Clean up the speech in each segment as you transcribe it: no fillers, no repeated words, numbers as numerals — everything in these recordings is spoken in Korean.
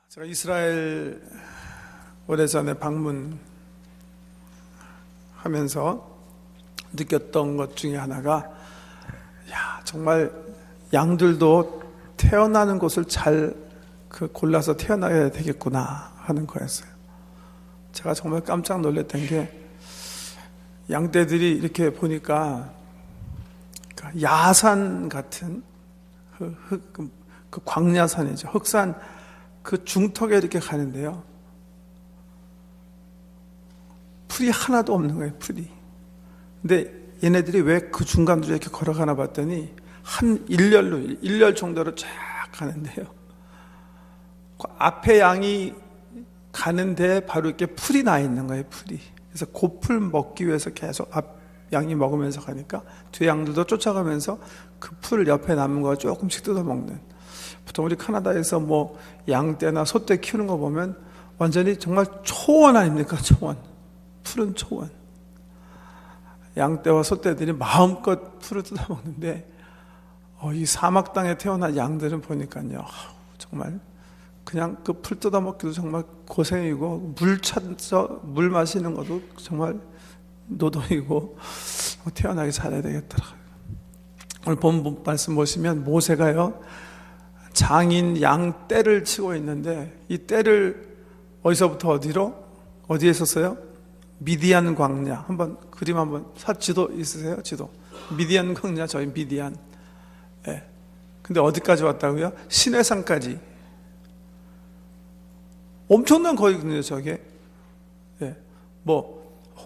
제가 이스라엘 오래전에 방문하면서 느꼈던 것 중에 하나가, 정말 양들도 태어나는 곳을 잘 골라서 태어나야 되겠구나 하는 거였어요. 제가 정말 깜짝 놀랐던 게, 양떼들이 이렇게 보니까 야산 같은 그 광야산이죠. 흑산 그 중턱에 이렇게 가는데요, 풀이 하나도 없는 거예요, 풀이. 근데 얘네들이 왜 그 중간으로 이렇게 걸어가나 봤더니 한 일렬 정도로 쫙 가는데요, 그 앞에 양이 가는데 바로 이렇게 풀이 나 있는 거예요, 풀이. 그래서 그 풀 먹기 위해서 계속 앞 양이 먹으면서 가니까 뒤에 양들도 쫓아가면서 그 풀 옆에 남은 거 조금씩 뜯어먹는. 보통 우리 캐나다에서 뭐 양떼나 소떼 키우는 거 보면 완전히 정말 초원 아닙니까? 초원. 푸른 초원. 양떼와 소떼들이 마음껏 풀을 뜯어먹는데, 이 사막 땅에 태어난 양들은 보니까요, 정말 그냥 그 풀 뜯어먹기도 정말 고생이고, 물 마시는 것도 정말 노동이고, 태어나기 잘해야 되겠더라고요. 오늘 본 말씀 보시면 모세가요, 장인 양 떼를 치고 있는데, 이 떼를 어디서부터 어디에 있었어요? 미디안 광야. 한번 그림 한번 지도 있으세요? 지도. 미디안 광야, 저희 미디안. 예. 근데 어디까지 왔다고요? 시내산까지. 엄청난 거리거든요, 저게. 예.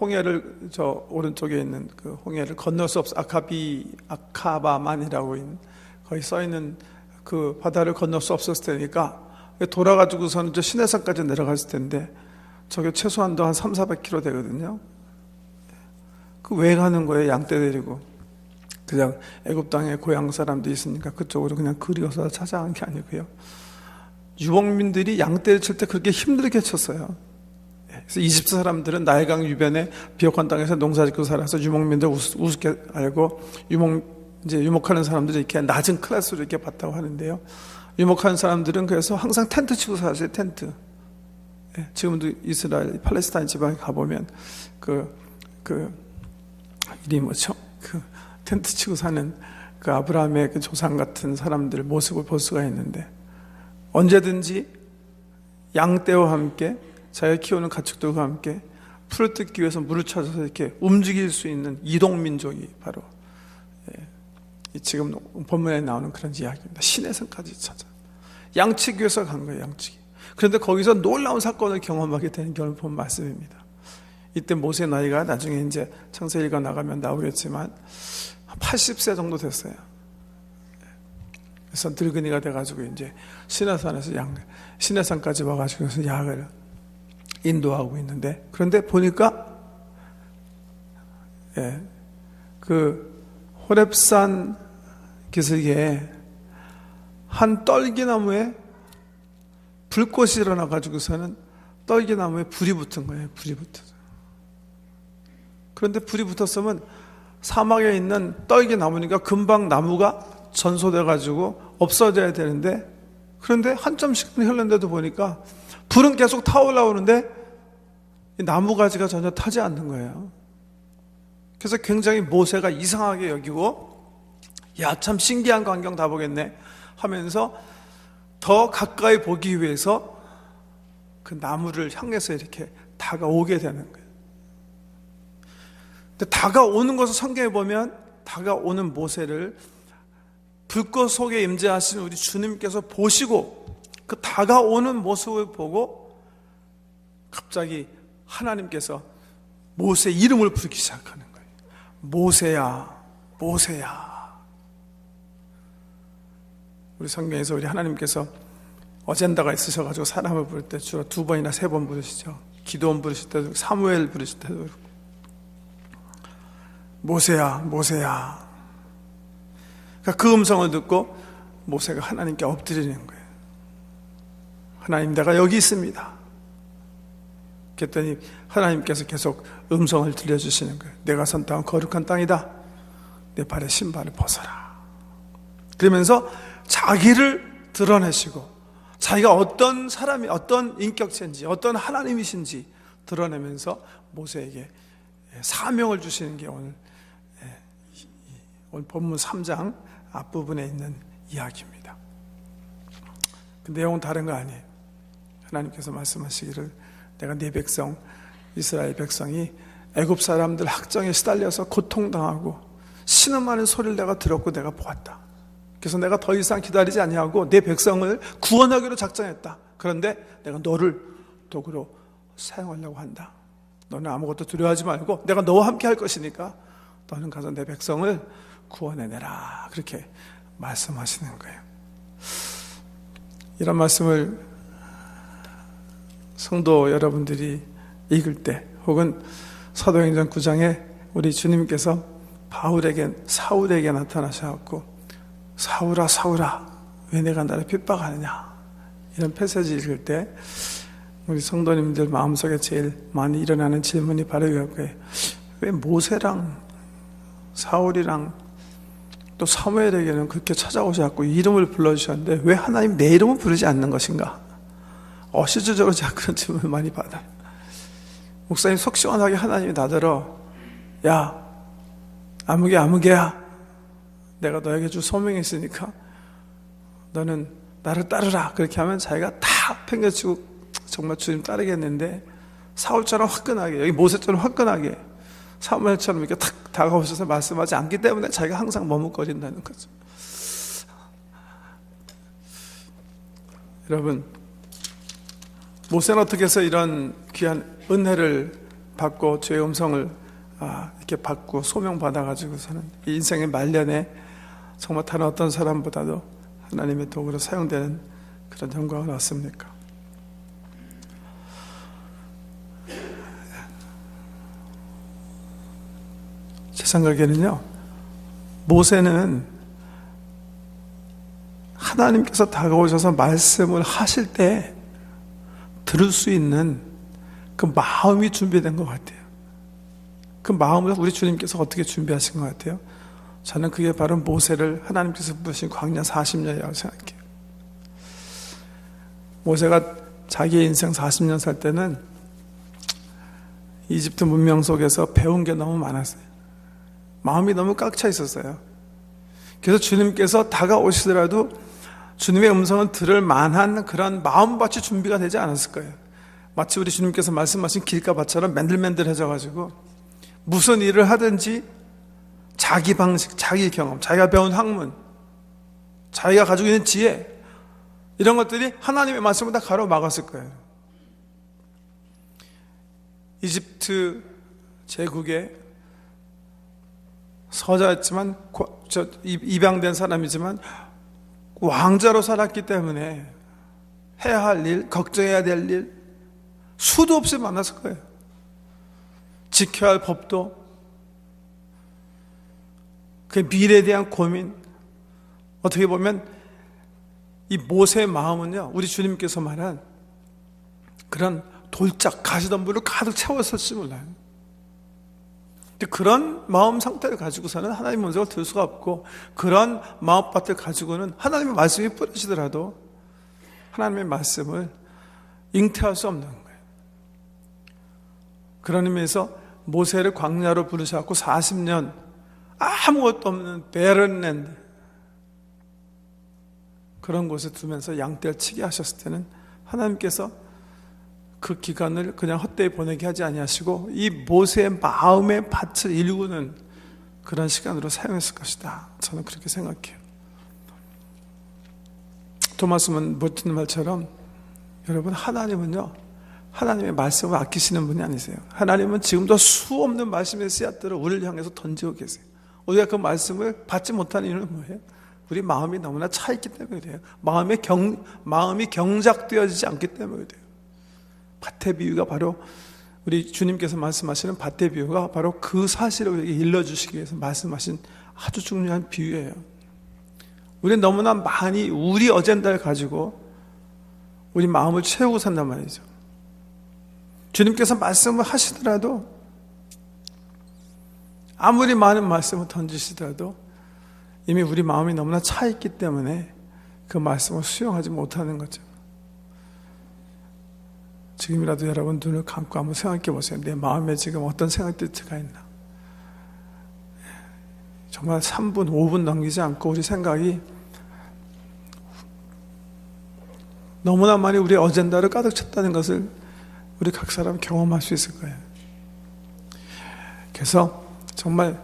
홍해를, 저 오른쪽에 있는 그 홍해를 건널 수 없어. 아카바만이라고 있는, 거기 써 있는 그 바다를 건널 수 없었을 테니까 돌아가지고서는 저 시내산까지 내려갔을 텐데, 저게 최소한도 한 300-400km 되거든요. 그 왜 가는 거예요? 양떼 데리고. 그냥 애굽 땅에 고향 사람도 있으니까 그쪽으로 그냥 그리워서 찾아간 게 아니고요. 유목민들이 양떼를 칠 때 그렇게 힘들게 쳤어요. 그래서 이집트 사람들은 나일강 유변에 비옥한 땅에서 농사짓고 살아서 유목민들 우습게 알고, 유목하는 사람들이 이렇게 낮은 클래스로 이렇게 봤다고 하는데요. 유목하는 사람들은 그래서 항상 텐트 치고 살았어요, 텐트. 예, 지금도 이스라엘, 팔레스타인 지방에 가보면 이름이 뭐죠? 텐트 치고 사는 그 아브라함의 그 조상 같은 사람들 모습을 볼 수가 있는데, 언제든지 양떼와 함께 자기가 키우는 가축들과 함께 풀을 뜯기 위해서 물을 찾아서 이렇게 움직일 수 있는 이동민족이 바로, 지금 본문에 나오는 그런 이야기입니다. 시내산까지 찾아 양치기 위해서 간 거예요, 양치기. 그런데 거기서 놀라운 사건을 경험하게 되는 게 오늘 본 말씀입니다. 이때 모세 나이가 나중에 이제 창세기가 나가면 나오겠지만 80세 정도 됐어요. 그래서 늙은이가 돼가지고 이제 시내산까지 와가지고 양을 인도하고 있는데, 그런데 보니까 그 호렙산 기슭에 한 떨기나무에 불꽃이 일어나가지고서는 떨기나무에 불이 붙은 거예요. 불이 붙어서. 그런데 불이 붙었으면 사막에 있는 떨기나무니까 금방 나무가 전소돼가지고 없어져야 되는데, 그런데 한참 시간이 흘렀는데도 보니까 불은 계속 타올라오는데 나무가지가 전혀 타지 않는 거예요. 그래서 굉장히 모세가 이상하게 여기고, 참 신기한 광경 다 보겠네 하면서 더 가까이 보기 위해서 그 나무를 향해서 이렇게 다가오게 되는 거예요. 근데 다가오는 것을 성경에 보면, 다가오는 모세를 불꽃 속에 임재하신 우리 주님께서 보시고, 그 다가오는 모습을 보고 갑자기 하나님께서 모세 이름을 부르기 시작하는 거예요. 모세야, 모세야. 우리 성경에서 우리 하나님께서 어젠다가 있으셔가지고 사람을 부를 때 주로 2번이나 3번 부르시죠. 기도원 부르실 때도, 사무엘 부르실 때도 그렇고, 모세야, 모세야. 그러니까 그 음성을 듣고 모세가 하나님께 엎드리는 거예요. 하나님, 내가 여기 있습니다. 그랬더니 하나님께서 계속 음성을 들려주시는 거예요. 내가 선 땅은 거룩한 땅이다. 내 발에 신발을 벗어라. 그러면서 자기를 드러내시고 자기가 어떤 사람이, 어떤 인격체인지, 어떤 하나님이신지 드러내면서 모세에게 사명을 주시는 게 오늘 본문 3장 앞부분에 있는 이야기입니다. 그 내용은 다른 거 아니에요. 하나님께서 말씀하시기를 내가 네 백성 이스라엘 백성이 애굽 사람들 학정에 시달려서 고통당하고 신음하는 소리를 내가 들었고 내가 보았다. 그래서 내가 더 이상 기다리지 아니하고 내 백성을 구원하기로 작정했다. 그런데 내가 너를 도구로 사용하려고 한다. 너는 아무것도 두려워하지 말고 내가 너와 함께 할 것이니까 너는 가서 내 백성을 구원해내라. 그렇게 말씀하시는 거예요. 이런 말씀을 성도 여러분들이 읽을 때 혹은 사도행전 9장에 우리 주님께서 사울에게 나타나셔서 사울아 사울아 왜 내가 나를 핍박하느냐 이런 패시지 읽을 때 우리 성도님들 마음속에 제일 많이 일어나는 질문이 바로 이거예요. 왜 모세랑 사울이랑 또 사무엘에게는 그렇게 찾아오셔서 이름을 불러주셨는데 왜 하나님 내 이름을 부르지 않는 것인가? 실질적으로 제가 그런 질문을 많이 받아요. 목사님 속 시원하게 하나님이 나더러 야 아무개야 내가 너에게 줄 소명이 있으니까 너는 나를 따르라. 그렇게 하면 자기가 다 팽개치고 정말 주님 따르겠는데 사울처럼 화끈하게 여기 모세처럼 화끈하게 사무엘처럼 이렇게 탁 다가오셔서 말씀하지 않기 때문에 자기가 항상 머뭇거린다는 거죠. 여러분 모세는 어떻게 해서 이런 귀한 은혜를 받고 죄의 음성을 이렇게 받고 소명받아가지고서는 이 인생의 말년에 정말 다른 어떤 사람보다도 하나님의 도구로 사용되는 그런 영광을 얻습니까? 제 생각에는요, 모세는 하나님께서 다가오셔서 말씀을 하실 때 들을 수 있는 그 마음이 준비된 것 같아요. 그 마음을 우리 주님께서 어떻게 준비하신 것 같아요? 저는 그게 바로 모세를 하나님께서 부르신 광야 40년이라고 생각해요. 모세가 자기의 인생 40년 살 때는 이집트 문명 속에서 배운 게 너무 많았어요. 마음이 너무 꽉 차 있었어요. 그래서 주님께서 다가오시더라도 주님의 음성을 들을 만한 그런 마음밭이 준비가 되지 않았을 거예요. 마치 우리 주님께서 말씀하신 길가밭처럼 맨들맨들해져가지고 무슨 일을 하든지 자기 방식, 자기 경험, 자기가 배운 학문, 자기가 가지고 있는 지혜 이런 것들이 하나님의 말씀을 다 가로막았을 거예요. 이집트 제국의 서자였지만 입양된 사람이지만 왕자로 살았기 때문에 해야 할 일, 걱정해야 될 일 수도 없이 많았을 거예요. 지켜야 할 법도, 그 미래에 대한 고민. 어떻게 보면 이 모세의 마음은요, 우리 주님께서 말한 그런 돌짝 가시덤불을 가득 채웠을지 몰라요. 근데 그런 마음 상태를 가지고서는 하나님의 음성을 들을 수가 없고, 그런 마음밭을 가지고는 하나님의 말씀이 뿌려지더라도 하나님의 말씀을 잉태할 수 없는 거예요. 그런 의미에서 모세를 광야로 부르셔서 40년 아무것도 없는 베른랜드 그런 곳에 두면서 양떼를 치게 하셨을 때는 하나님께서 그 기간을 그냥 헛되이 보내게 하지 아니하시고 이 모세의 마음의 밭을 일구는 그런 시간으로 사용했을 것이다. 저는 그렇게 생각해요. 토마스는 멋진 말처럼 여러분 하나님은요, 하나님의 말씀을 아끼시는 분이 아니세요. 하나님은 지금도 수 없는 말씀의 씨앗들을 우리를 향해서 던지고 계세요. 우리가 그 말씀을 받지 못하는 이유는 뭐예요? 우리 마음이 너무나 차있기 때문에 그래요. 마음이 경작되어지지 않기 때문에 그래요. 밭의 비유가 바로 우리 주님께서 말씀하시는 밭의 비유가 바로 그 사실을 우리에게 일러주시기 위해서 말씀하신 아주 중요한 비유예요. 우리는 너무나 많이 우리 어젠다를 가지고 우리 마음을 채우고 산단 말이죠. 주님께서 말씀을 하시더라도 아무리 많은 말씀을 던지시더라도 이미 우리 마음이 너무나 차있기 때문에 그 말씀을 수용하지 못하는 거죠. 지금이라도 여러분 눈을 감고 한번 생각해 보세요. 내 마음에 지금 어떤 생각들이 들어가 있나. 정말 3분, 5분 넘기지 않고 우리 생각이 너무나 많이 우리의 어젠다를 가득 찼다는 것을 우리 각 사람 경험할 수 있을 거예요. 그래서 정말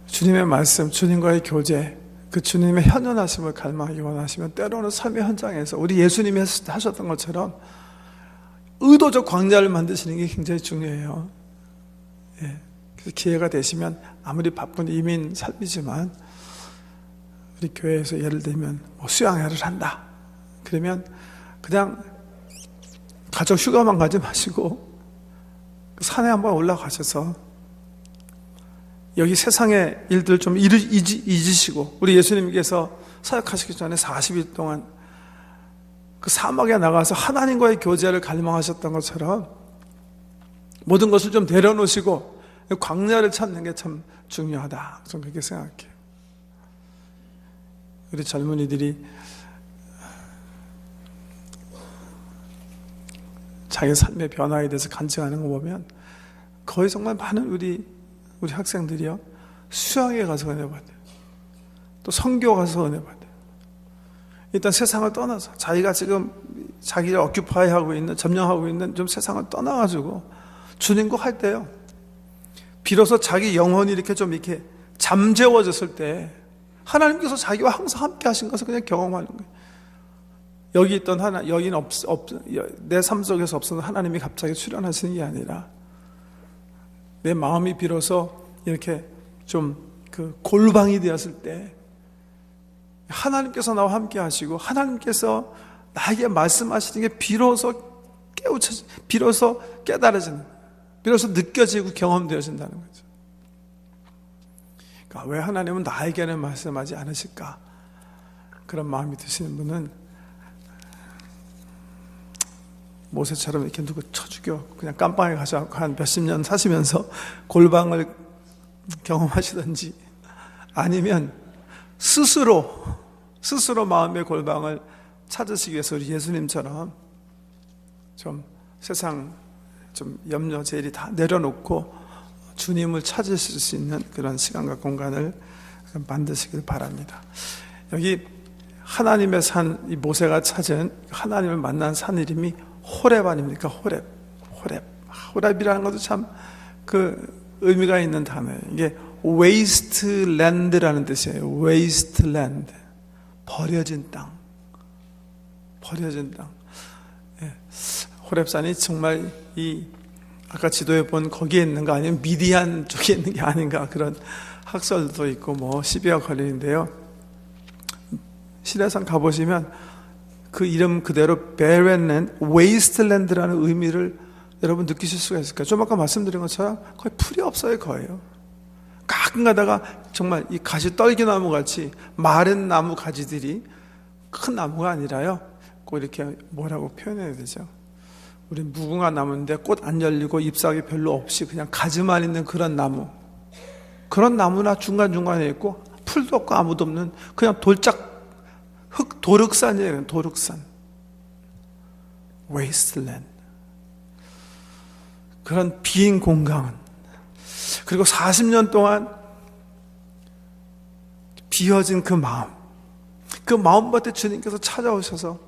주님의 말씀, 주님과의 교제, 그 주님의 현현하심을 갈망하기 원하시면 때로는 삶의 현장에서 우리 예수님이 하셨던 것처럼 의도적 광야를 만드시는 게 굉장히 중요해요. 예. 그래서 기회가 되시면 아무리 바쁜 이민 삶이지만 우리 교회에서 예를 들면 뭐 수양회를 한다. 그러면 그냥 가족 휴가만 가지 마시고 산에 한번 올라가셔서 여기 세상의 일들 좀 잊으시고 우리 예수님께서 사역하시기 전에 40일 동안 그 사막에 나가서 하나님과의 교제를 갈망하셨던 것처럼 모든 것을 좀 내려놓으시고 광야를 찾는 게 참 중요하다. 저는 그렇게 생각해요. 우리 젊은이들이 자기 삶의 변화에 대해서 간증하는 거 보면 거의 정말 많은 우리 학생들이요 수양에 가서 은혜 받아요. 또 선교 가서 은혜 받아요. 일단 세상을 떠나서 자기가 지금 자기를 어큐파이 하고 있는, 점령하고 있는 좀 세상을 떠나가지고 주님과 할 때요 비로소 자기 영혼이 이렇게 좀 이렇게 잠재워졌을 때 하나님께서 자기와 항상 함께 하신 것을 그냥 경험하는 거예요. 여기 있던 여기는 내 삶 속에서 없었던 하나님이 갑자기 출현하시는 게 아니라 내 마음이 비로소 이렇게 좀 그 골방이 되었을 때 하나님께서 나와 함께 하시고 하나님께서 나에게 말씀하시는 게 비로소 비로소 깨달아지는, 비로소 느껴지고 경험되어진다는 거죠. 그러니까 왜 하나님은 나에게는 말씀하지 않으실까? 그런 마음이 드시는 분은 모세처럼 이렇게 누구 쳐 죽여 그냥 깜빵에 가서 한 몇십 년 사시면서 골방을 경험하시든지 아니면 스스로 마음의 골방을 찾으시기 위해서 우리 예수님처럼 좀 세상 좀 염려 제일이 다 내려놓고 주님을 찾으실 수 있는 그런 시간과 공간을 만드시길 바랍니다. 여기 하나님의 산, 이 모세가 찾은 하나님을 만난 산 이름이 호렙 아닙니까? 호렙이라는 것도 참 그 의미가 있는 단어예요. 이게 wasteland라는 뜻이에요. wasteland, 버려진 땅. 예. 호렙산이 정말 아까 지도에 본 거기에 있는 거 아니면 미디안 쪽에 있는 게 아닌가 그런 학설도 있고 뭐 시비가 걸리는데요. 시내산 가보시면 그 이름 그대로 barren wasteland라는 의미를 여러분 느끼실 수가 있을 거예요. 좀 아까 말씀드린 것처럼 거의 풀이 없어요. 거예요. 가끔 가다가 정말 이 가시 떨기나무 같이 마른 나무 가지들이 큰 나무가 아니라요. 꼭 이렇게 뭐라고 표현해야 되죠? 우리 무궁화 나무인데 꽃 안 열리고 잎사귀 별로 없이 그냥 가지만 있는 그런 나무. 그런 나무나 중간중간에 있고 풀도 없고 아무도 없는 그냥 도륵산이에요. 도륵산. wasteland. 그런 빈 공간. 그리고 40년 동안 비어진 그 마음밭에 주님께서 찾아오셔서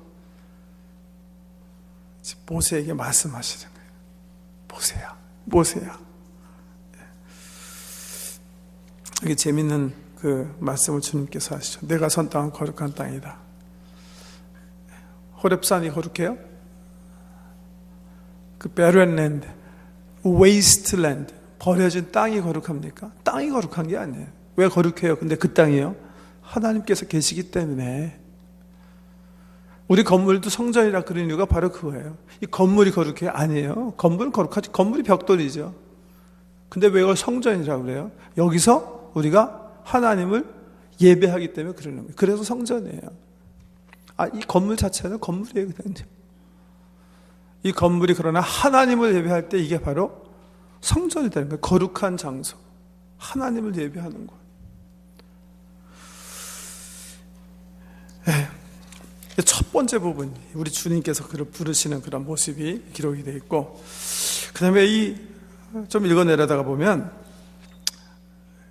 모세에게 말씀하시는 거예요. 모세야. 이게 재밌는 그 말씀을 주님께서 하시죠. 내가 선 땅은 거룩한 땅이다. 호렙산이 거룩해요? 그 베렌랜드, 웨이스트랜드, 버려진 땅이 거룩합니까? 땅이 거룩한 게 아니에요. 왜 거룩해요? 근데 그 땅이요? 하나님께서 계시기 때문에. 우리 건물도 성전이라 그런 이유가 바로 그거예요. 이 건물이 거룩해요? 아니에요. 건물은 거룩하지. 건물이 벽돌이죠. 근데 왜 이걸 성전이라고 그래요? 여기서 우리가 하나님을 예배하기 때문에 그러는 거예요. 그래서 성전이에요. 이 건물 자체는 건물이에요. 이 건물이 그러나 하나님을 예배할 때 이게 바로 성전이 되는 거예요. 거룩한 장소. 하나님을 예배하는 거예요. 첫 번째 부분, 우리 주님께서 그를 부르시는 그런 모습이 기록이 되어 있고, 그 다음에 좀 읽어내려다가 보면,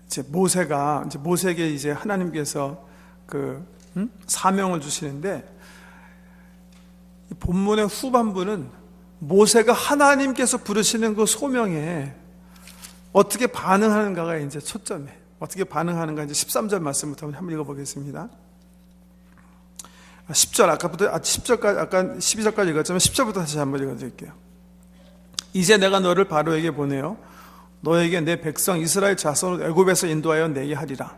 이제 모세에게 이제 하나님께서 사명을 주시는데, 이 본문의 후반부는 모세가 하나님께서 부르시는 그 소명에 어떻게 반응하는가가 이제 초점이에요. 어떻게 반응하는가 이제 13절 말씀부터 한번 읽어보겠습니다. 10절, 아까부터 10절까지, 아까 12절까지 읽었지만 10절부터 다시 한번 읽어드릴게요. 이제 내가 너를 바로에게 보내어 너에게 내 백성 이스라엘 자손을 애굽에서 인도하여 내게 하리라.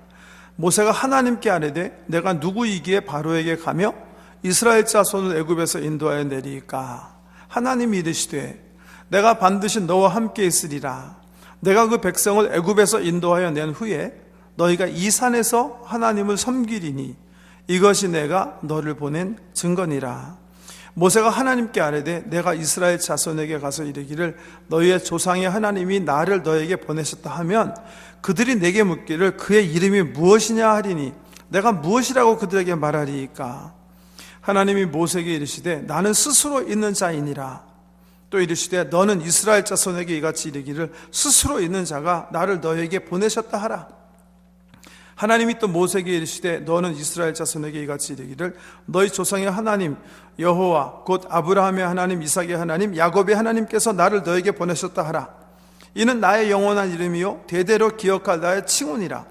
모세가 하나님께 아뢰되 내가 누구이기에 바로에게 가며 이스라엘 자손을 애굽에서 인도하여 내리까? 하나님이 이르시되 내가 반드시 너와 함께 있으리라. 내가 그 백성을 애굽에서 인도하여 낸 후에 너희가 이 산에서 하나님을 섬기리니 이것이 내가 너를 보낸 증거니라. 모세가 하나님께 아뢰되 내가 이스라엘 자손에게 가서 이르기를 너희의 조상의 하나님이 나를 너에게 보내셨다 하면 그들이 내게 묻기를 그의 이름이 무엇이냐 하리니 내가 무엇이라고 그들에게 말하리이까? 하나님이 모세에게 이르시되 나는 스스로 있는 자이니라. 또 이르시되 너는 이스라엘 자손에게 이같이 이르기를 스스로 있는 자가 나를 너에게 보내셨다 하라. 하나님이 또 모세에게 이르시되 너는 이스라엘 자손에게 이같이 이르기를 너희 조상의 하나님 여호와 곧 아브라함의 하나님 이삭의 하나님 야곱의 하나님께서 나를 너에게 보내셨다 하라. 이는 나의 영원한 이름이요 대대로 기억할 나의 칭훈이라.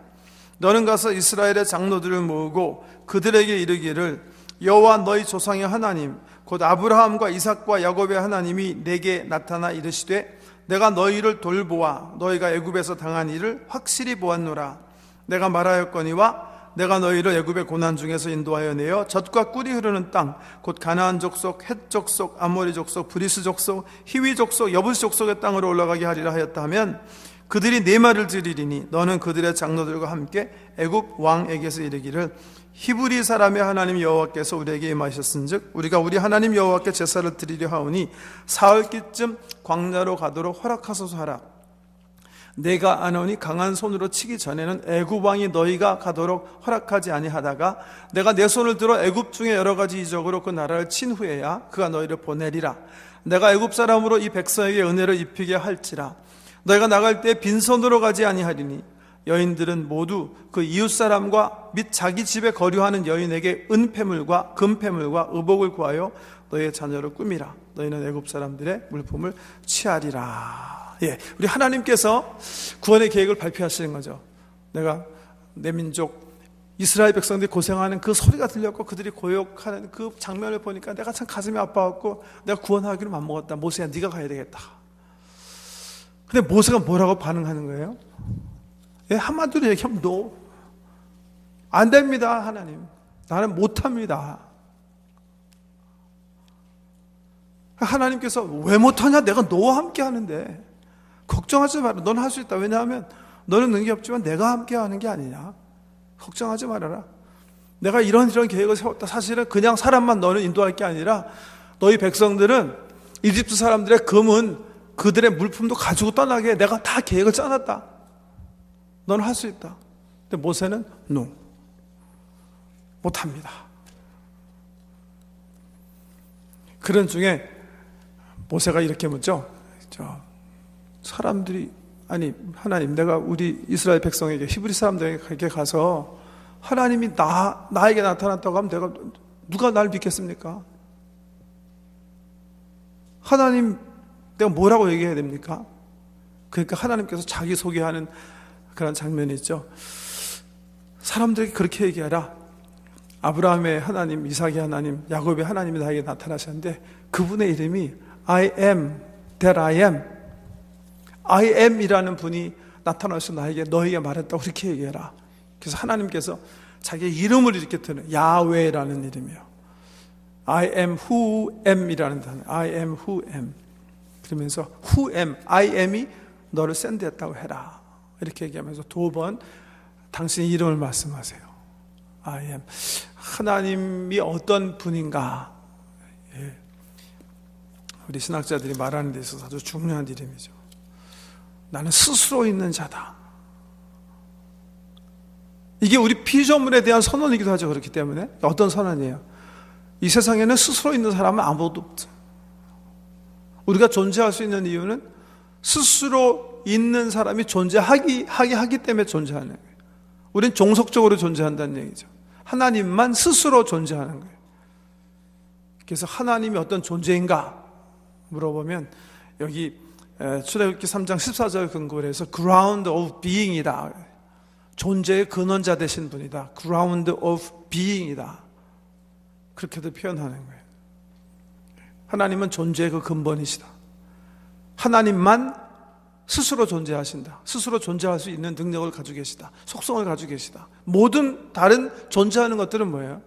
너는 가서 이스라엘의 장로들을 모으고 그들에게 이르기를 여호와 너희 조상의 하나님 곧 아브라함과 이삭과 야곱의 하나님이 내게 나타나 이르시되 내가 너희를 돌보아 너희가 애굽에서 당한 일을 확실히 보았노라. 내가 말하였거니와 내가 너희를 애굽의 고난 중에서 인도하여 내어 젖과 꿀이 흐르는 땅 곧 가나안 족속, 헷 족속, 아모리 족속, 브리스 족속, 히위 족속, 여부스 족속의 땅으로 올라가게 하리라 하였다 하면 그들이 네 말을 들으리니 너는 그들의 장로들과 함께 애굽 왕에게서 이르기를 히브리 사람의 하나님 여호와께서 우리에게 임하셨은즉 우리가 우리 하나님 여호와께 제사를 드리려 하오니 사흘기쯤 광야로 가도록 허락하소서 하라. 내가 아노니 강한 손으로 치기 전에는 애굽 왕이 너희가 가도록 허락하지 아니하다가 내가 내 손을 들어 애굽 중에 여러 가지 이적으로 그 나라를 친 후에야 그가 너희를 보내리라. 내가 애굽 사람으로 이 백성에게 은혜를 입히게 할지라. 너희가 나갈 때 빈손으로 가지 아니하리니 여인들은 모두 그 이웃 사람과 및 자기 집에 거류하는 여인에게 은폐물과 금폐물과 의복을 구하여 너희의 자녀를 꾸미라. 너희는 애굽 사람들의 물품을 취하리라. 우리 하나님께서 구원의 계획을 발표하시는 거죠. 내가 내 민족 이스라엘 백성들이 고생하는 그 소리가 들렸고 그들이 고역하는 그 장면을 보니까 내가 참 가슴이 아파갖고 내가 구원하기로 맘먹었다. 모세야 네가 가야 되겠다. 근데 모세가 뭐라고 반응하는 거예요? 한마디로 얘기하면 no. 안 됩니다. 하나님 나는 못합니다. 하나님께서 왜 못하냐? 내가 너와 함께 하는데 걱정하지 마라. 너는 할 수 있다. 왜냐하면 너는 능력이 없지만 내가 함께 하는 게 아니냐. 걱정하지 말아라. 내가 이런 계획을 세웠다. 사실은 그냥 사람만 너는 인도할 게 아니라 너희 백성들은 이집트 사람들의 금은 그들의 물품도 가지고 떠나게 내가 다 계획을 짜놨다. 너는 할 수 있다. 근데 모세는 no. 못합니다. 그런 중에 모세가 이렇게 묻죠. 사람들이 아니 하나님 내가 우리 이스라엘 백성에게 히브리 사람들에게 가서 하나님이 나에게 나타났다고 하면 누가 날 믿겠습니까? 하나님 내가 뭐라고 얘기해야 됩니까? 그러니까 하나님께서 자기 소개하는 그런 장면이 있죠. 사람들에게 그렇게 얘기하라. 아브라함의 하나님, 이삭의 하나님, 야곱의 하나님이 나에게 나타나셨는데 그분의 이름이 I am that I am. I am 이라는 분이 나타나서 나에게 너에게 말했다고 그렇게 얘기해라. 그래서 하나님께서 자기의 이름을 이렇게 드는 야훼라는 이름이에요. I am who am 이라는 단어. I am who am. 그러면서 who am, I am이 너를 샌드했다고 해라. 이렇게 얘기하면서 2번 당신의 이름을 말씀하세요. I am. 하나님이 어떤 분인가. 우리 신학자들이 말하는 데 있어서 아주 중요한 이름이죠. 나는 스스로 있는 자다. 이게 우리 피조물에 대한 선언이기도 하죠. 그렇기 때문에 어떤 선언이에요? 이 세상에는 스스로 있는 사람은 아무도 없죠. 우리가 존재할 수 있는 이유는 스스로 있는 사람이 하기 때문에 존재하는 거예요. 우린 종속적으로 존재한다는 얘기죠. 하나님만 스스로 존재하는 거예요. 그래서 하나님이 어떤 존재인가 물어보면 여기 출애굽기 3장 14절 근거로 해서 ground of being이다. 존재의 근원자 되신 분이다. ground of being이다. 그렇게도 표현하는 거예요. 하나님은 존재의 그 근본이시다. 하나님만 스스로 존재하신다. 스스로 존재할 수 있는 능력을 가지고 계시다. 속성을 가지고 계시다. 모든 다른 존재하는 것들은 뭐예요?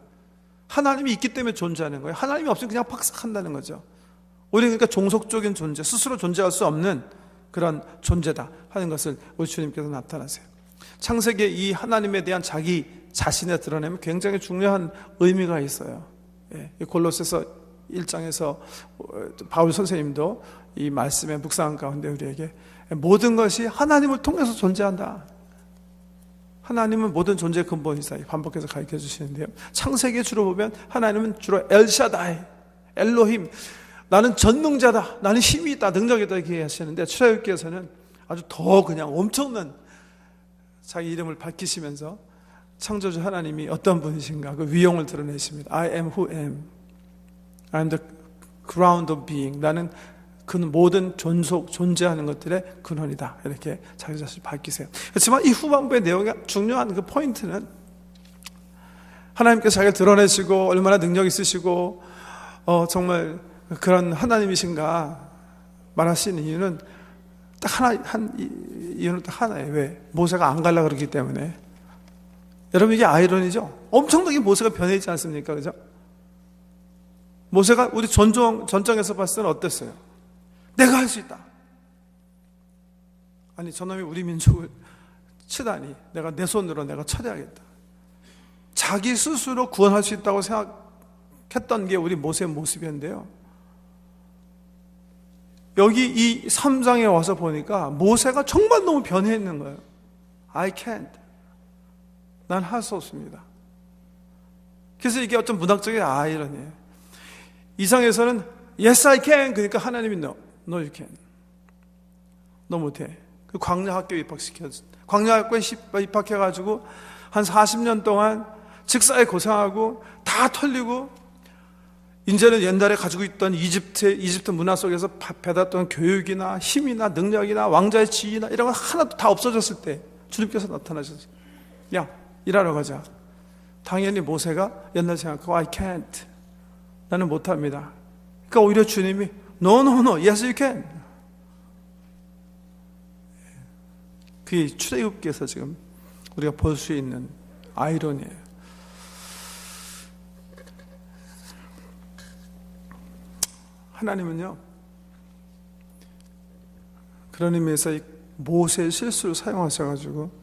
하나님이 있기 때문에 존재하는 거예요. 하나님이 없으면 그냥 박삭한다는 거죠. 우리는 그러니까 종속적인 존재, 스스로 존재할 수 없는 그런 존재다 하는 것을 우리 주님께서 나타나세요. 창세기에 이 하나님에 대한 자기 자신을 드러내면 굉장히 중요한 의미가 있어요. 골로새서 1장에서 바울 선생님도 이 말씀의 묵상한 가운데 우리에게 모든 것이 하나님을 통해서 존재한다. 하나님은 모든 존재의 근본이다. 반복해서 가르쳐 주시는데요. 창세기에 주로 보면 하나님은 주로 엘샤다이, 엘로힘, 나는 전능자다, 나는 힘이 있다, 능력이 있다 이렇게 하시는데 출애굽기에서는 아주 더 그냥 엄청난 자기 이름을 밝히시면서 창조주 하나님이 어떤 분이신가 그 위용을 드러내십니다. I am who am. I am the ground of being. 나는 그 모든 존재하는 것들의 근원이다. 이렇게 자기 자신을 밝히세요. 그렇지만 이 후반부의 내용의 중요한 그 포인트는 하나님께서 자기를 드러내시고 얼마나 능력 있으시고 정말 그런 하나님이신가 말하시는 이유는 딱 이유는 딱 하나예요. 왜? 모세가 안 가려고 그러기 때문에. 여러분 이게 아이러니죠? 엄청나게 모세가 변해있지 않습니까? 그죠? 모세가 우리 전정에서 봤을 때는 어땠어요? 내가 할 수 있다. 아니 저놈이 우리 민족을 치다니 내가 내 손으로 내가 처리하겠다. 자기 스스로 구원할 수 있다고 생각했던 게 우리 모세의 모습이었는데요. 여기 이 3장에 와서 보니까 모세가 정말 너무 변해 있는 거예요. I can't. 난 할 수 없습니다. 그래서 이게 어떤 문학적인 아이러니예요. 이상에서는 Yes I can. 그러니까 하나님이 No you can. 너 못해. 그 광야 학교에 입학시켰어. 광야 학교에 입학해가지고 한 40년 동안 직사에 고생하고 다 털리고 이제는 옛날에 가지고 있던 이집트 문화 속에서 받았던 교육이나 힘이나 능력이나 왕자의 지위나 이런 거 하나도 다 없어졌을 때 주님께서 나타나셨어요. 야 일하러 가자. 당연히 모세가 옛날 생각하고 I can't. 나는 못합니다. 그러니까 오히려 주님이 No, yes you can. 그게 출애굽기에서 지금 우리가 볼 수 있는 아이러니예요. 하나님은요 그런 의미에서 모세의 실수를 사용하셔가지고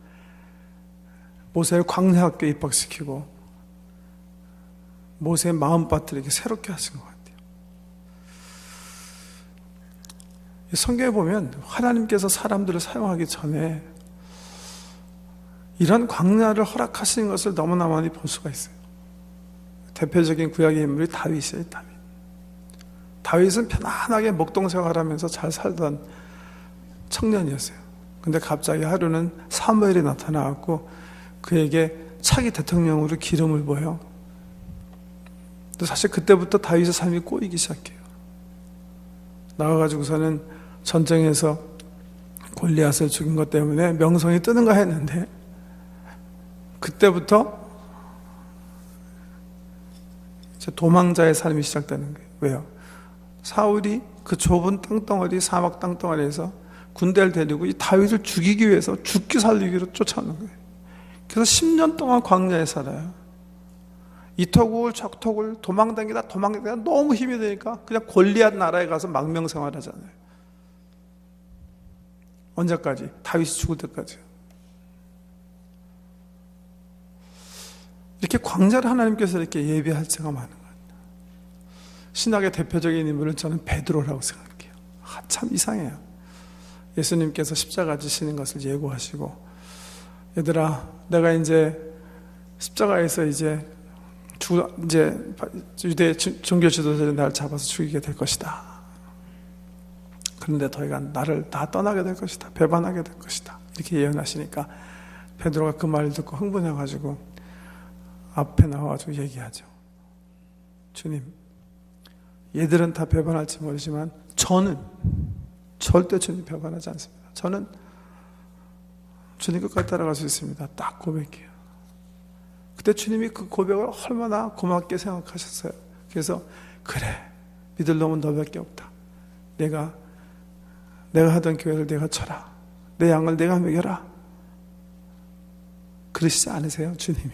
모세를 광야 학교에 입학시키고 모세의 마음밭을 이렇게 새롭게 하신 것 같아요. 성경에 보면 하나님께서 사람들을 사용하기 전에 이런 광야를 허락하시는 것을 너무나 많이 볼 수가 있어요. 대표적인 구약의 인물이 다윗이에요. 다윗은 편안하게 목동생활하면서 잘 살던 청년이었어요. 근데 갑자기 하루는 사무엘이 나타나고 그에게 차기 대통령으로 기름을 부어요. 근데 사실 그때부터 다윗의 삶이 꼬이기 시작해요. 나와가지고서는 전쟁에서 골리앗을 죽인 것 때문에 명성이 뜨는가 했는데 그때부터 도망자의 삶이 시작되는 거예요. 왜요? 사울이 그 좁은 땅덩어리, 사막 땅덩어리에서 군대를 데리고 이 다윗을 죽이기 위해서 죽기 살리기로 쫓아오는 거예요. 그래서 10년 동안 광야에 살아요. 이토굴 저토굴 도망다니다 너무 힘이 드니까 그냥 골리앗 나라에 가서 망명생활 하잖아요. 언제까지? 다윗이 죽을 때까지요. 이렇게 광야를 하나님께서 이렇게 예비할 때가 많은 거예요. 신학의 대표적인 인물은 저는 베드로라고 생각해요. 참 이상해요. 예수님께서 십자가 지시는 것을 예고하시고 얘들아 내가 이제 십자가에서 이제 이제 유대 종교 지도자들이 나를 잡아서 죽이게 될 것이다. 그런데 너희가 나를 다 떠나게 될 것이다. 배반하게 될 것이다. 이렇게 예언하시니까 베드로가 그 말을 듣고 흥분해가지고 앞에 나와가지고 얘기하죠. 주님, 얘들은 다 배반할지 모르지만 저는 절대 주님 배반하지 않습니다. 저는 주님 끝까지 따라갈 수 있습니다. 딱 고백해요. 그때 주님이 그 고백을 얼마나 고맙게 생각하셨어요. 그래서 그래, 믿을 놈은 너밖에 없다. 내가 하던 교회를 내가 쳐라. 내 양을 내가 먹여라. 그러시지 않으세요, 주님이?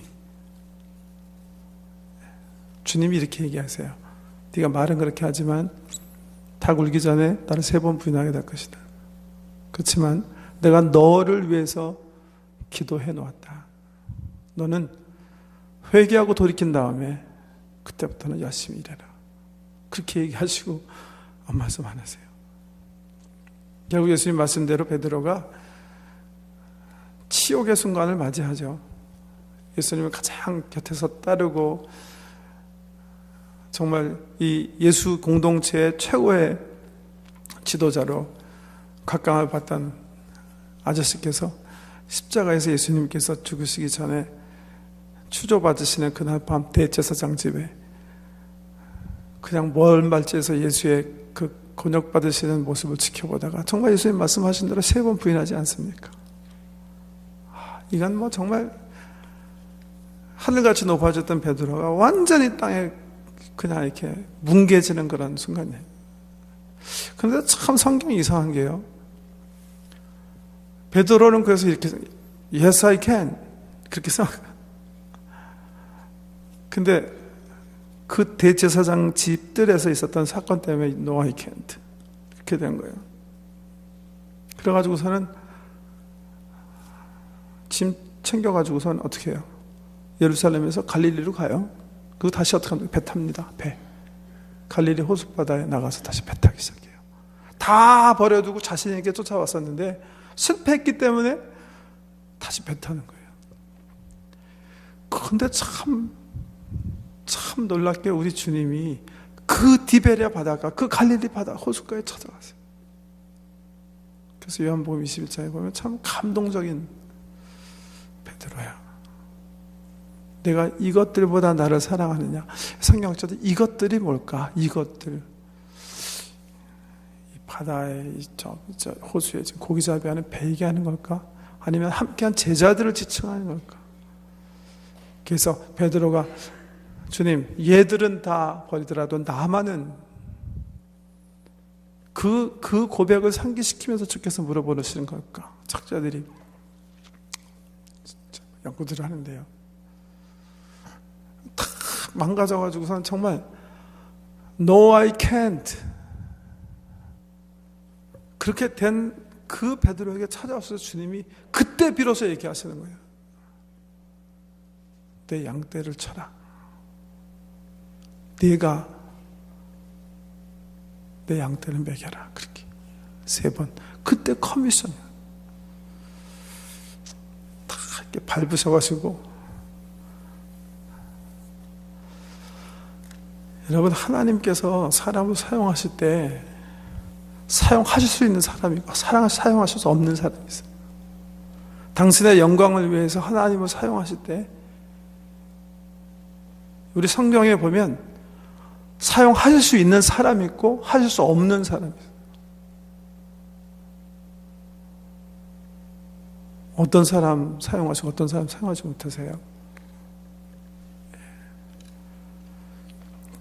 주님이 이렇게 얘기하세요. 네가 말은 그렇게 하지만 닭 울기 전에 나를 3번 부인하게 될 것이다. 그렇지만 내가 너를 위해서 기도해 놓았다. 너는 회개하고 돌이킨 다음에 그때부터는 열심히 일해라. 그렇게 얘기하시고 말씀 안 하세요. 결국 예수님 말씀대로 베드로가 치욕의 순간을 맞이하죠. 예수님을 가장 곁에서 따르고 정말 이 예수 공동체의 최고의 지도자로 각광을 받던 아저씨께서 십자가에서 예수님께서 죽으시기 전에 추조받으시는 그날 밤 대제사장 집에 그냥 먼 발치에서 예수의 그 곤욕받으시는 모습을 지켜보다가 정말 예수님 말씀하신 대로 3번 부인하지 않습니까? 이건 정말 하늘같이 높아졌던 베드로가 완전히 땅에 그냥 이렇게 뭉개지는 그런 순간이에요. 그런데 참 성경이 이상한 게요. 베드로는 그래서 이렇게 Yes, I can 그렇게 생각해요. 근데 그 대제사장 집들에서 있었던 사건 때문에 No, I can't 이렇게 된 거예요. 그래가지고서는 짐 챙겨가지고서는 어떻게 해요? 예루살렘에서 갈릴리로 가요. 그리고 다시 어떻게 합니까? 배 탑니다. 배. 갈릴리 호숫바다에 나가서 다시 배 타기 시작해요. 다 버려두고 자신에게 쫓아왔었는데 실패했기 때문에 다시 배 타는 거예요. 그런데 참 놀랍게 우리 주님이 그 디베랴 바다가 그 갈릴리 바다 호숫가에 찾아갔어요. 그래서 요한복음 21장에 보면 참 감동적인 베드로야. 내가 이것들보다 나를 사랑하느냐. 성경적으로 이것들이 뭘까? 이것들. 이 바다에 저 호수에 지금 고기잡이하는 배 얘기하는 걸까? 아니면 함께한 제자들을 지칭하는 걸까? 그래서 베드로가 주님, 얘들은 다 버리더라도 나만은 그 고백을 상기시키면서 주께서 물어보시는 걸까? 작자들이 연구들을 하는데요. 다 망가져가지고선 정말 No, I can't 그렇게 된 그 베드로에게 찾아와서 주님이 그때 비로소 얘기하시는 거예요. 내 양떼를 쳐라. 네가 내 양떼를 먹여라. 그렇게 3번. 그때 커미션이야. 다 이렇게 밟으셔가지고 여러분, 하나님께서 사람을 사용하실 때 사용하실 수 있는 사람이 있고 사용하실 수 없는 사람이 있어요. 당신의 영광을 위해서 하나님을 사용하실 때 우리 성경에 보면 사용하실 수 있는 사람이 있고 하실 수 없는 사람이 있어요. 어떤 사람 사용하시고 어떤 사람 사용하지 못하세요?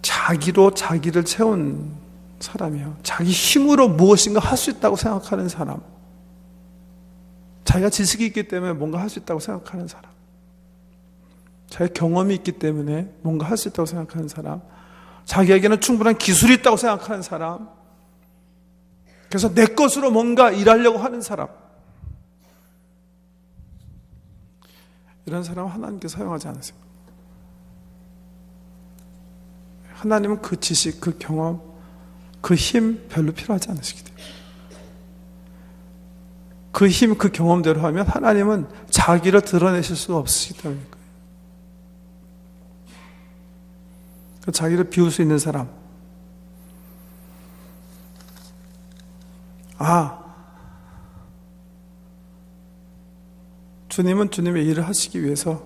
자기로 자기를 채운 사람이요. 자기 힘으로 무엇인가 할 수 있다고 생각하는 사람. 자기가 지식이 있기 때문에 뭔가 할 수 있다고 생각하는 사람. 자기 경험이 있기 때문에 뭔가 할 수 있다고 생각하는 사람. 자기에게는 충분한 기술이 있다고 생각하는 사람. 그래서 내 것으로 뭔가 일하려고 하는 사람. 이런 사람은 하나님께서 사용하지 않으세요. 하나님은 그 지식, 그 경험, 그 힘 별로 필요하지 않으시기 때문에 그 힘, 그 경험대로 하면 하나님은 자기를 드러내실 수 없으시기 때문일 거예요. 자기를 비울 수 있는 사람. 주님은 주님의 일을 하시기 위해서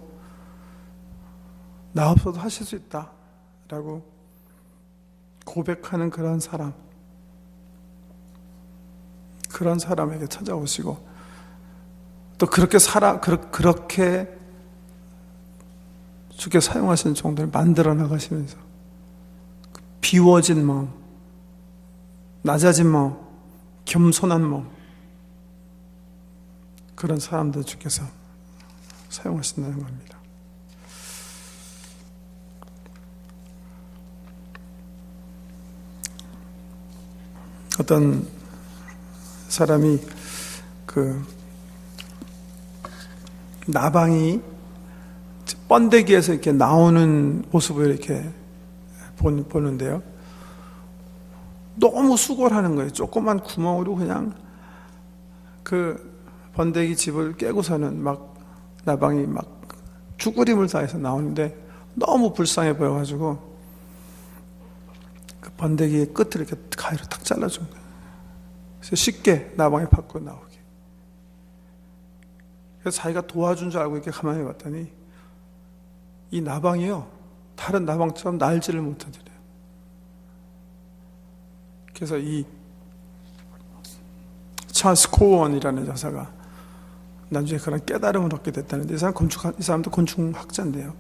나 없어도 하실 수 있다 라고 고백하는 그런 사람, 그런 사람에게 찾아오시고 또 그렇게 그렇게 주께 사용하시는 종들을 만들어 나가시면서 비워진 마음, 낮아진 마음, 겸손한 마음, 그런 사람들 주께서 사용하신다는 겁니다. 어떤 사람이 나방이 번데기에서 이렇게 나오는 모습을 이렇게 보는데요. 너무 수고를 하는 거예요. 조그만 구멍으로 그냥 그 번데기 집을 깨고서는 막 나방이 막 죽으림을 다해서 나오는데 너무 불쌍해 보여가지고 그 번데기의 끝을 이렇게 가위로 탁 잘라준 거예요. 그래서 쉽게 나방이 밖으로 나오게. 그래서 자기가 도와준 줄 알고 이렇게 가만히 봤더니 이 나방이요, 다른 나방처럼 날지를 못하더래요. 그래서 이 찰스 코원이라는 여사가 나중에 그런 깨달음을 얻게 됐다는데, 이 사람도 곤충학자인데요.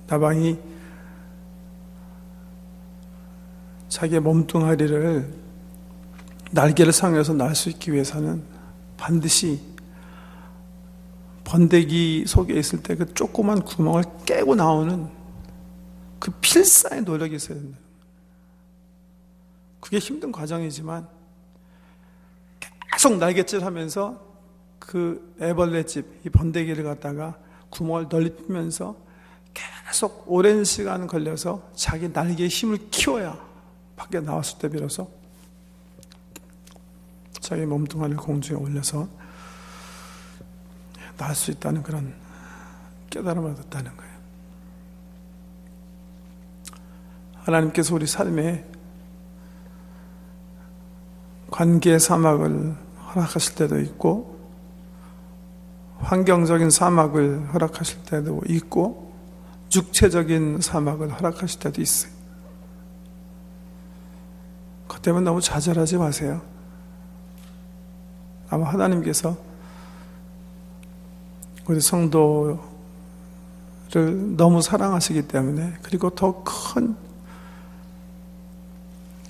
나방이 자기의 몸뚱아리를 날개를 사용해서 날 수 있기 위해서는 반드시 번데기 속에 있을 때 그 조그만 구멍을 깨고 나오는 그 필사의 노력이 있어야 된다. 그게 힘든 과정이지만 계속 날갯질하면서 그 애벌레집, 이 번데기를 갖다가 구멍을 넓히면서 계속 오랜 시간 걸려서 자기 날개의 힘을 키워야 밖에 나왔을 때 비로소 자기 몸뚱아리를 공중에 올려서 날 수 있다는 그런 깨달음을 얻었다는 거예요. 하나님께서 우리 삶에 관계의 사막을 허락하실 때도 있고 환경적인 사막을 허락하실 때도 있고 육체적인 사막을 허락하실 때도 있어요. 그것 때문에 너무 좌절하지 마세요. 아마 하나님께서 우리 성도를 너무 사랑하시기 때문에, 그리고 더 큰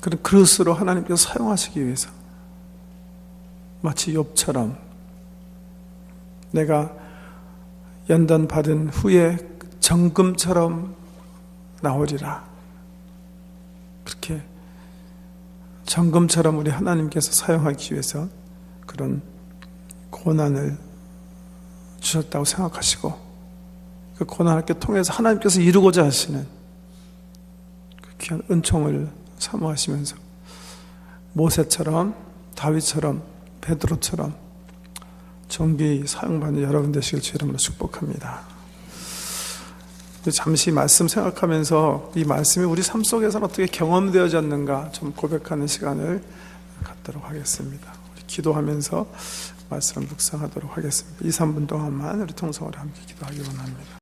그런 그릇으로 하나님께서 사용하시기 위해서 마치 욥처럼 내가 연단 받은 후에 정금처럼 나오리라, 그렇게 정금처럼 우리 하나님께서 사용하기 위해서 그런 고난을 주셨다고 생각하시고, 그 고난을 통해서 하나님께서 이루고자 하시는 그 귀한 은총을 사모하시면서 모세처럼, 다윗처럼, 베드로처럼 정기 사용받는 여러분 되시길 주 이름으로 축복합니다. 잠시 말씀 생각하면서 이 말씀이 우리 삶 속에서는 어떻게 경험되어졌는가 좀 고백하는 시간을 갖도록 하겠습니다. 우리 기도하면서 말씀을 묵상하도록 하겠습니다. 2, 3분 동안만 우리 통성으로 함께 기도하기 원합니다.